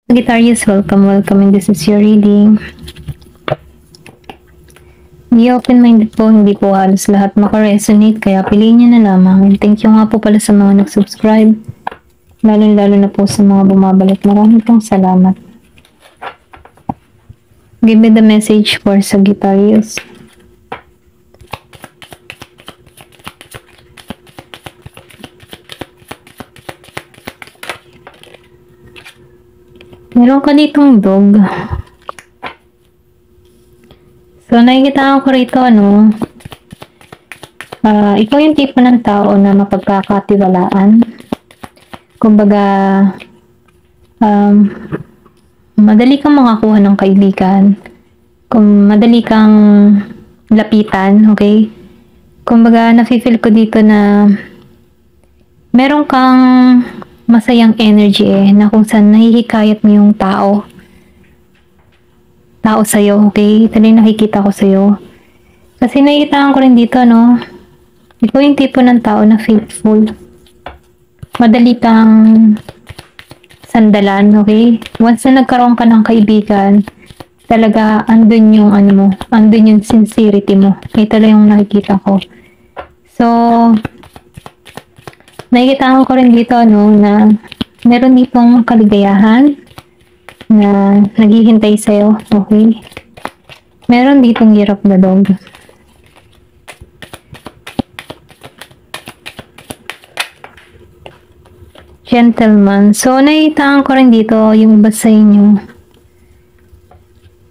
Sagittarius, welcome and this is your reading. Be open-minded po, hindi po halos lahat makaresonate, kaya piliin nyo na lamang. And thank you nga po pala sa mga nag-subscribe, lalo na po sa mga bumabalik. Maraming pong salamat. Give me the message for Sagittarius. Meron ka ditong dog. So, nakikita ko rito, ikaw yung tipo ng tao na mapagkakatiwalaan. Kumbaga, madali kang makakuha ng kaibigan. Kung madali kang lapitan, okay? Kumbaga, nafe-feel ko dito na meron kang masayang energy na kung saan nahihikayat mo yung tao sa'yo, okay? Ito na yung nakikita ko sa'yo. Kasi nakikita ko rin dito, ikaw yung tipo ng tao na faithful. Madali kang sandalan, okay? Once na nagkaroon ka ng kaibigan, talaga andun yung andun yung sincerity mo. Ito lang yung nakikita ko. So, nakikita ko rin dito, na meron ditong kaligayahan na naghihintay sa'yo, okay? Meron ditong year of the dog. Gentleman. So, nakikita ko rin dito yung iba sa inyo.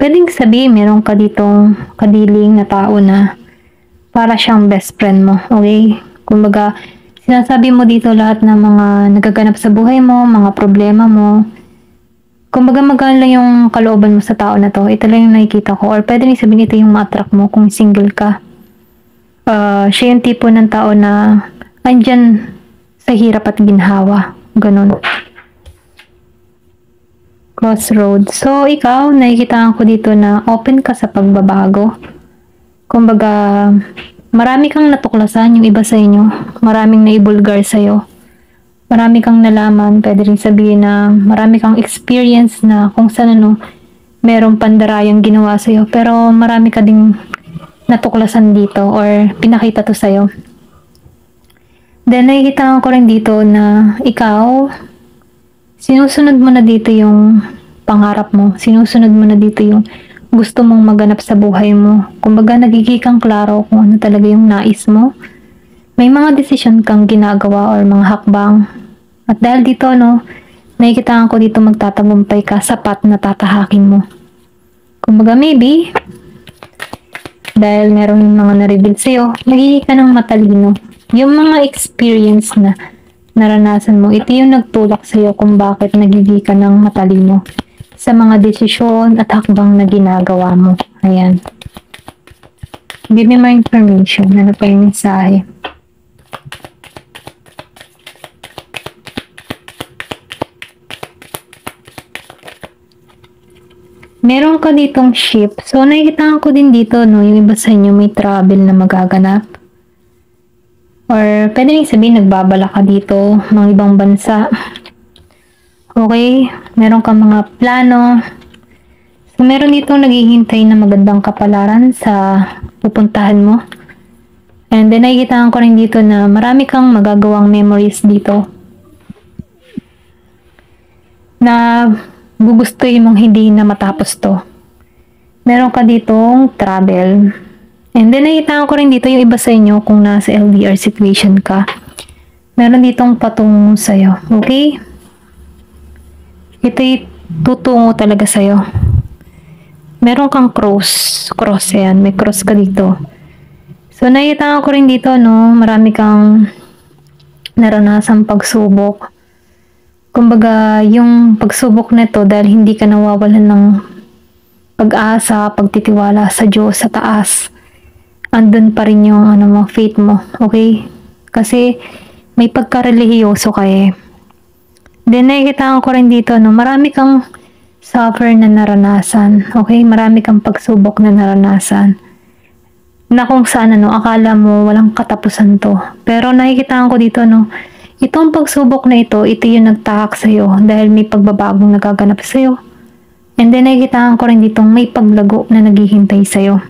Pwedeng sabihin, meron ka ditong kadiling na tao na para siyang best friend mo, okay? Kumbaga, sinasabi mo dito lahat ng mga nagaganap sa buhay mo, mga problema mo. Kumbaga magaan lang yung kalooban mo sa tao na to. Ito lang yung nakikita ko. Or pwede rin sabihin ito yung ma-attract mo kung single ka. Siya yung tipo ng tao na andyan sa hirap at ginhawa. Ganon. Crossroads. So, ikaw, nakikita ko dito na open ka sa pagbabago. Kumbaga, marami kang natuklasan yung iba sa inyo. Maraming naibulgar sa'yo. Marami kang nalaman. Pwede rin sabihin na marami kang experience na kung saan merong pandarayang ginawa sa'yo. Pero marami ka ding natuklasan dito or pinakita to sa'yo. Then, nakikita ko rin dito na ikaw, sinusunod mo na dito yung pangarap mo. Sinusunod mo na dito yung gusto mong maganap sa buhay mo. Kumbaga, nagiging klaro kung ano talaga yung nais mo. May mga desisyon kang ginagawa or mga hakbang. At dahil dito, nakikita ko dito magtatagumpay ka sa path na tatahakin mo. Kumbaga, maybe, dahil meron mga na-reveal sa'yo, nagiging ka ng matalino. Yung mga experience na naranasan mo, ito yung nagtulak sa'yo kung bakit nagiging ka ng matalino sa mga desisyon at hakbang na ginagawa mo. Ayan. Give me more information. Ano pa yung mensahe? Meron ka ditong ship. So, nakikita ko din dito, yung iba sa inyo may travel na magaganap. Or, pwede rin sabihin, nagbabala ka dito, mga ibang bansa. Okay? Meron ka mga plano. So, meron dito naghihintay na magandang kapalaran sa pupuntahan mo. And then, nakikita ko rin dito na marami kang magagawang memories dito. Na gugustuhin mong hindi na matapos to. Meron ka ditong travel. And then, nakita ko rin dito yung iba sa inyo kung nasa LDR situation ka. Meron ditong patungo sa'yo. Okay? Ito'y tutungo talaga sa'yo. Meron kang cross. Cross yan. May cross ka dito. So, nakita ko rin dito, marami kang naranasang pagsubok. Kumbaga, yung pagsubok na to dahil hindi ka nawawalan ng pag-asa, pagtitiwala sa Diyos, sa taas. Andun pa rin yung faith mo. Okay? Kasi may pagka-relihiyoso ka eh. Then, nakikita ko rin dito, marami kang suffer na naranasan. Okay? Marami kang pagsubok na naranasan. Na kung saan, akala mo walang katapusan to. Pero nakikita ko dito, Itong pagsubok na ito yung nagtahak sa'yo dahil may pagbabagong nagaganap sa'yo. And then nakikitaan ko rin ditong may paglago na naghihintay sa'yo.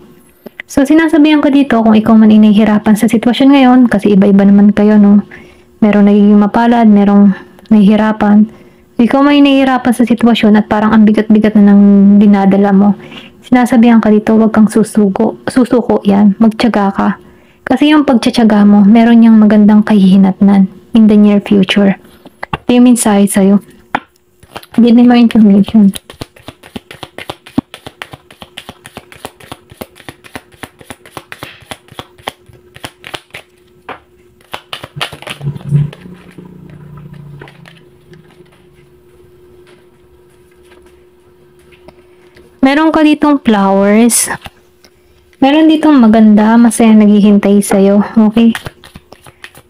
So sinasabihan ko dito kung ikaw man inahihirapan sa sitwasyon ngayon, kasi iba-iba naman kayo, no? Merong nagiging mapalad, merong nahihirapan. Ikaw man inahihirapan sa sitwasyon at parang ang bigat-bigat na nang dinadala mo. Sinasabihan ka dito, huwag kang susuko yan, magtiyaga ka. Kasi yung pagtitiyaga mo, meron niyang magandang kahihinatnan in the near future. Ito yung mensahe sa'yo. Give me more information. Meron ka ditong flowers. Meron ditong maganda, masaya naghihintay sa'yo. Okay?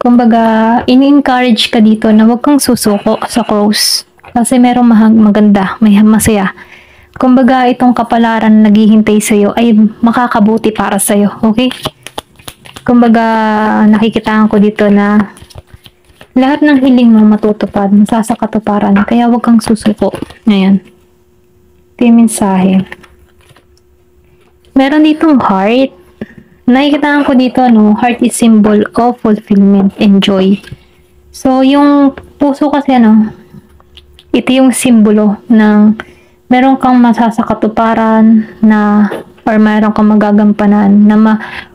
Kumbaga, ini-encourage ka dito na huwag kang susuko sa cross. Kasi merong maganda, may masaya. Kumbaga, itong kapalaran na naghihintay sa'yo ay makakabuti para sa'yo. Okay? Kumbaga, nakikitaan ko dito na lahat ng hiling mo matutupad, masasakatuparan. Kaya huwag kang susuko. Ngayon. Ito yung mensahe. Meron ditong heart. Nakikitaan ko dito, no? Heart is symbol of fulfillment and joy. So, yung puso kasi, ito yung simbolo ng meron kang masasakatuparan na or meron kang magagampanan na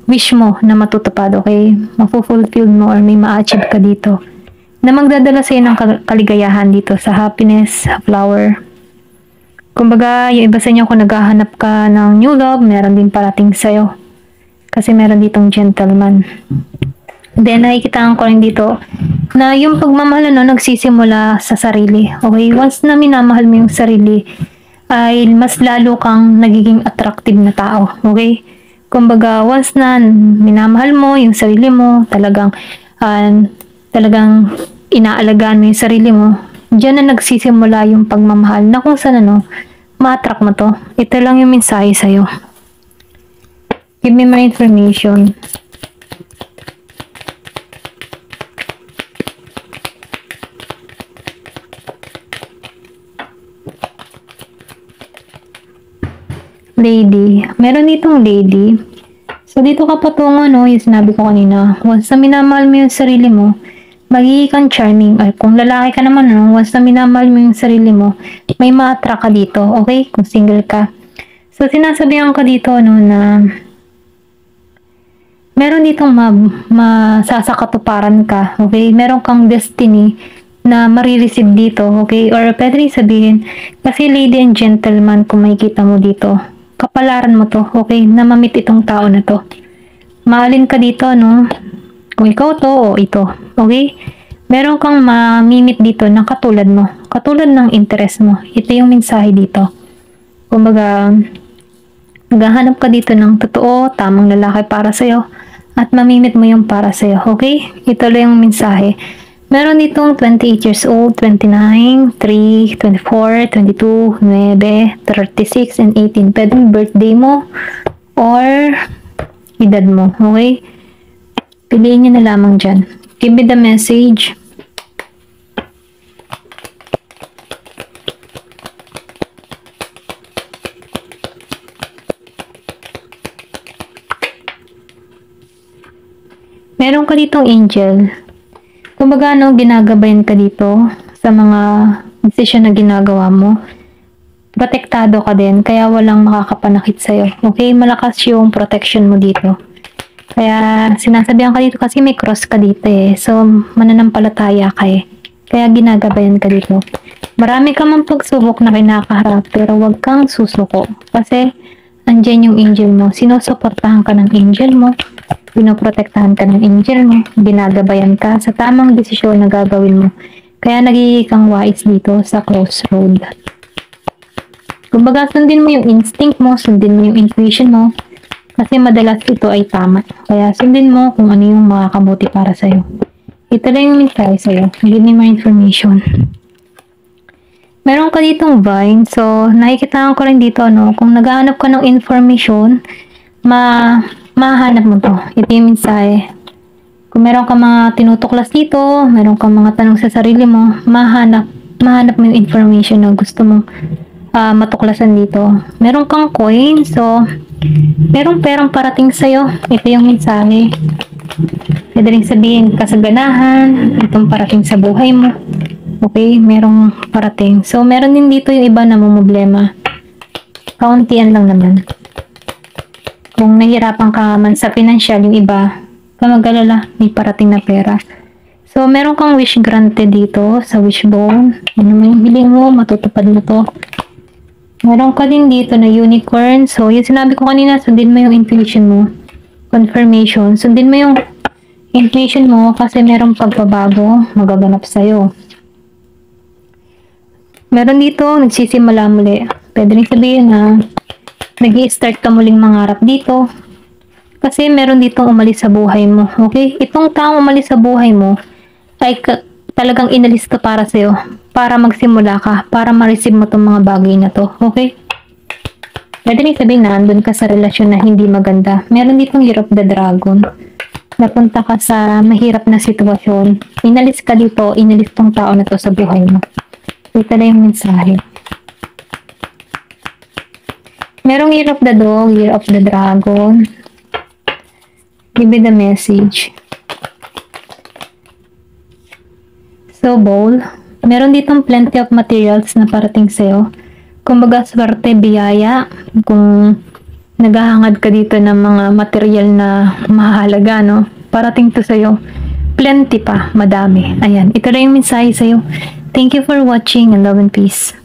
wish mo na matutupad, okay? Mafulfill mo or may ma-achieve ka dito na magdadala sa'yo ng kaligayahan dito sa happiness, flower. Kumbaga, yung iba sa inyo kung naghahanap ka ng new love, meron din parating sa'yo. Kasi meron ditong gentleman. Then, nakikitaan ko rin dito na yung pagmamahal nagsisimula sa sarili. Okay? Once na minamahal mo yung sarili, ay mas lalo kang nagiging attractive na tao. Okay? Kumbaga, once na minamahal mo yung sarili mo, talagang inaalagaan mo yung sarili mo, diyan na nagsisimula yung pagmamahal na kung saan ma-attract mo to. Ito lang yung mensahe sa'yo. Give me more information. Lady. Meron ditong lady. So, dito ka patungo, yung sinabi ko kanina. Once na minamahal mo yung sarili mo, magiging kang charming. Ay, kung lalaki ka naman, once na minamahal mo yung sarili mo, may ma-attract ka dito, okay? Kung single ka. So, sinasabihan ka dito, na meron ditong masasakatuparan ka, okay? Meron kang destiny na marireceive dito, okay? Or pwede rin sabihin, kasi lady and gentleman, kung makikita mo dito, kapalaran mo to, okay? Na mamit itong tao na to. Mahalin ka dito, kung ikaw to o ito, okay? Meron kang mamimit dito na katulad mo. Katulad ng interest mo. Ito yung mensahe dito. Kumbaga, maghahanap ka dito ng totoo, tamang lalaki para sa'yo, at mamimit mo yung para sa'yo, okay? Ito lang yung mensahe. Meron ditong 28 years old, 29, 3, 24, 22, 9, 36, and 18. Pwede yung birthday mo or edad mo, okay? Piliin nyo na lamang dyan. Give me the message. Meron ka ditong angel. Kumbaga, ginagabayan ka dito sa mga decision na ginagawa mo. Protektado ka din, kaya walang makakapanakit sa'yo. Okay? Malakas yung protection mo dito. Kaya, sinasabihan ka dito kasi may cross ka dito eh. So, mananampalataya ka eh. Kaya ginagabayan ka dito. Marami ka mang pagsubok na kinakaharap, pero wag kang susuko. Kasi, andyan yung angel mo. Sinusuportahan ka ng angel mo. Pinoprotektahan ka ng angel mo, ginagabayan ka sa tamang desisyon na gagawin mo. Kaya nagiging kang wise dito sa crossroad. Kumbaga, sundin mo yung instinct mo, sundin mo yung intuition mo, kasi madalas ito ay tama. Kaya sundin mo kung ano yung makakabuti para sa'yo. Ito lang yung mensahe sa'yo. Give me more information. Meron ka ditong vine, so nakikita ko rin dito, kung naghahanap ka ng information, mahanap mo to. Ito yung mensahe. Kung meron ka mga tinutuklas dito, meron ka mga tanong sa sarili mo, mahanap mo yung information na gusto mong matuklasan dito. Meron kang coin, so merong perang parating sa'yo. Ito yung mensahe. Pwede rin sabihin kasaganahan, itong parating sa buhay mo. Okay, merong parating. So, meron din dito yung iba na problema. Kauntian lang naman. Kung nahihirapan ka man sa financial, yung iba, mag-alala, may parating na pera. So, meron kang wish granted dito sa wishbone. Ano mo yung hiling mo, matutupad mo to. Meron ka din dito na unicorn. So, yung sinabi ko kanina, sundin mo yung intuition mo. Confirmation. Sundin mo yung intuition mo kasi merong pagbabago magaganap sa'yo. Meron dito, nagsisimula muli. Pwede rin sabihin na nag-i-start ka muling mangarap dito. Kasi meron ditong umalis sa buhay mo. Okay? Itong taong umalis sa buhay mo ay talagang inalis to para sa'yo. Para magsimula ka. Para ma-receive mo tong mga bagay na to. Okay? Pwede rin sabihin na andun ka sa relasyon na hindi maganda. Meron ditong Year of the Dragon. Napunta ka sa mahirap na sitwasyon. Inalis ka dito. Inalis tong tao na to sa buhay mo. Ito na yung mensahe. Merong Year of the Dog, Year of the Dragon. Give me the message. So, bowl. Meron ditong plenty of materials na parating sa'yo. Kumbaga, swerte, biyaya. Kung naghahangad ka dito ng mga material na mahalaga, no? Parating to sa'yo. Plenty pa, madami. Ayan, ito na yung mensahe sa'yo. Thank you for watching and love and peace.